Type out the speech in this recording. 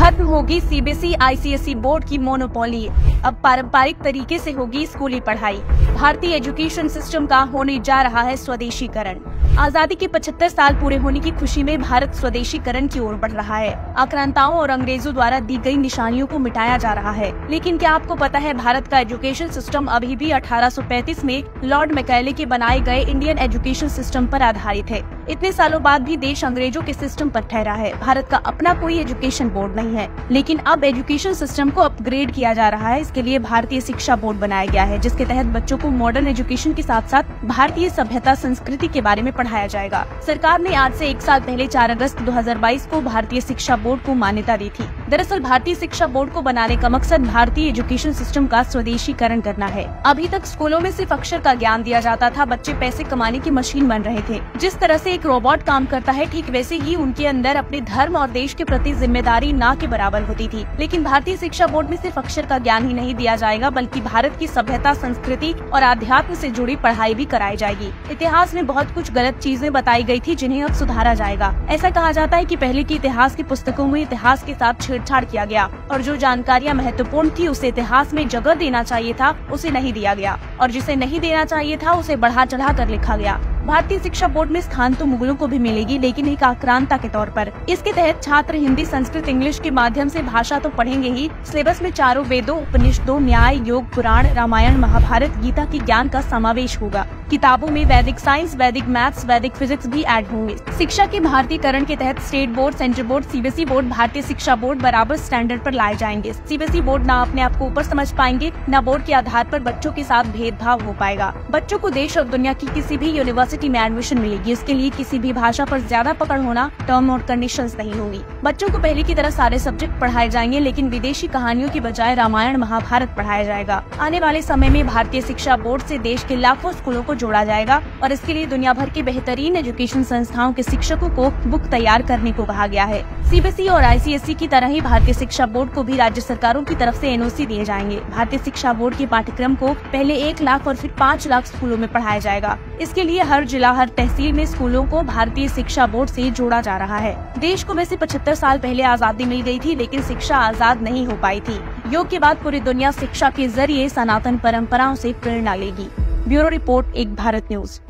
खत्म होगी CBSE ICSE board की मोनोपोली। अब पारंपरिक तरीके से होगी स्कूली पढ़ाई। भारतीय एजुकेशन सिस्टम का होने जा रहा है स्वदेशीकरण। आजादी के 75 साल पूरे होने की खुशी में भारत स्वदेशीकरण की ओर बढ़ रहा है। आक्रांताओं और अंग्रेजों द्वारा दी गई निशानियों को मिटाया जा रहा है। लेकिन क्या आपको पता है, भारत का एजुकेशन सिस्टम अभी भी 1835 में लॉर्ड मैकाले के बनाए गए इंडियन एजुकेशन सिस्टम पर आधारित है। इतने सालों बाद भी देश अंग्रेजों के सिस्टम पर ठहरा है। भारत का अपना कोई एजुकेशन बोर्ड नहीं है, लेकिन अब एजुकेशन सिस्टम को अपग्रेड किया जा रहा है। इसके लिए भारतीय शिक्षा बोर्ड बनाया गया है, जिसके तहत बच्चों को मॉडर्न एजुकेशन के साथ साथ भारतीय सभ्यता संस्कृति के बारे में पढ़ाया जाएगा। सरकार ने आज से 1 साल पहले 4 अगस्त 2022 को भारतीय शिक्षा बोर्ड को मान्यता दी थी। दरअसल भारतीय शिक्षा बोर्ड को बनाने का मकसद भारतीय एजुकेशन सिस्टम का स्वदेशीकरण करना है। अभी तक स्कूलों में सिर्फ अक्षर का ज्ञान दिया जाता था, बच्चे पैसे कमाने की मशीन बन रहे थे। जिस तरह से एक रोबोट काम करता है, ठीक वैसे ही उनके अंदर अपने धर्म और देश के प्रति जिम्मेदारी ना के बराबर होती थी। लेकिन भारतीय शिक्षा बोर्ड में सिर्फ अक्षर का ज्ञान ही नहीं दिया जाएगा, बल्कि भारत की सभ्यता, संस्कृति और आध्यात्म से जुड़ी पढ़ाई भी कराई जाएगी। इतिहास में बहुत कुछ गलत चीजें बताई गई थी, जिन्हें अब सुधारा जाएगा। ऐसा कहा जाता है कि पहले की इतिहास की पुस्तकों में इतिहास के साथ छेड़छाड़ किया गया और जो जानकारियाँ महत्वपूर्ण थी उसे इतिहास में जगह देना चाहिए था, उसे नहीं दिया गया, और जिसे नहीं देना चाहिए था उसे बढ़ा चढ़ा कर लिखा गया। भारतीय शिक्षा बोर्ड में स्थान तो मुगलों को भी मिलेगी, लेकिन एक आक्रांता के तौर पर। इसके तहत छात्र हिंदी, संस्कृत, इंग्लिश के माध्यम से भाषा तो पढ़ेंगे ही, सिलेबस में चारों वेदों, उपनिषदों, न्याय, योग, पुराण, रामायण, महाभारत, गीता की ज्ञान का समावेश होगा। किताबों में वैदिक साइंस, वैदिक मैथ्स, वैदिक फिजिक्स भी ऐड होंगे। शिक्षा के भारतीयकरण के तहत state board, central board, CBSE board, भारतीय शिक्षा बोर्ड बराबर स्टैंडर्ड पर लाए जाएंगे। सीबीएसई बोर्ड न अपने आप को ऊपर समझ पाएंगे, न बोर्ड के आधार पर बच्चों के साथ भेदभाव हो पाएगा। बच्चों को देश और दुनिया की किसी भी यूनिवर्सिटी में एडमिशन मिलेगी। इसके लिए किसी भी भाषा पर ज्यादा पकड़ होना, टर्म और कंडीशंस नहीं होंगी। बच्चों को पहले की तरह सारे सब्जेक्ट पढ़ाए जाएंगे, लेकिन विदेशी कहानियों की बजाय रामायण, महाभारत पढ़ाया जाएगा। आने वाले समय में भारतीय शिक्षा बोर्ड से देश के लाखों स्कूलों को जोड़ा जाएगा और इसके लिए दुनिया भर के बेहतरीन एजुकेशन संस्थाओं के शिक्षकों को बुक तैयार करने को कहा गया है। सीबीएसई और आईसीएसई की तरह ही भारतीय शिक्षा बोर्ड को भी राज्य सरकारों की तरफ से एनओसी दिए जाएंगे। भारतीय शिक्षा बोर्ड के पाठ्यक्रम को पहले 1 लाख और फिर 5 लाख स्कूलों में पढ़ाया जाएगा। इसके लिए हर जिला, हर तहसील में स्कूलों को भारतीय शिक्षा बोर्ड से जोड़ा जा रहा है। देश को वैसे 75 साल पहले आजादी मिल गई थी, लेकिन शिक्षा आजाद नहीं हो पाई थी। योग के बाद पूरी दुनिया शिक्षा के जरिए सनातन परंपराओं से प्रेरणा लेगी। ब्यूरो रिपोर्ट, एक भारत न्यूज।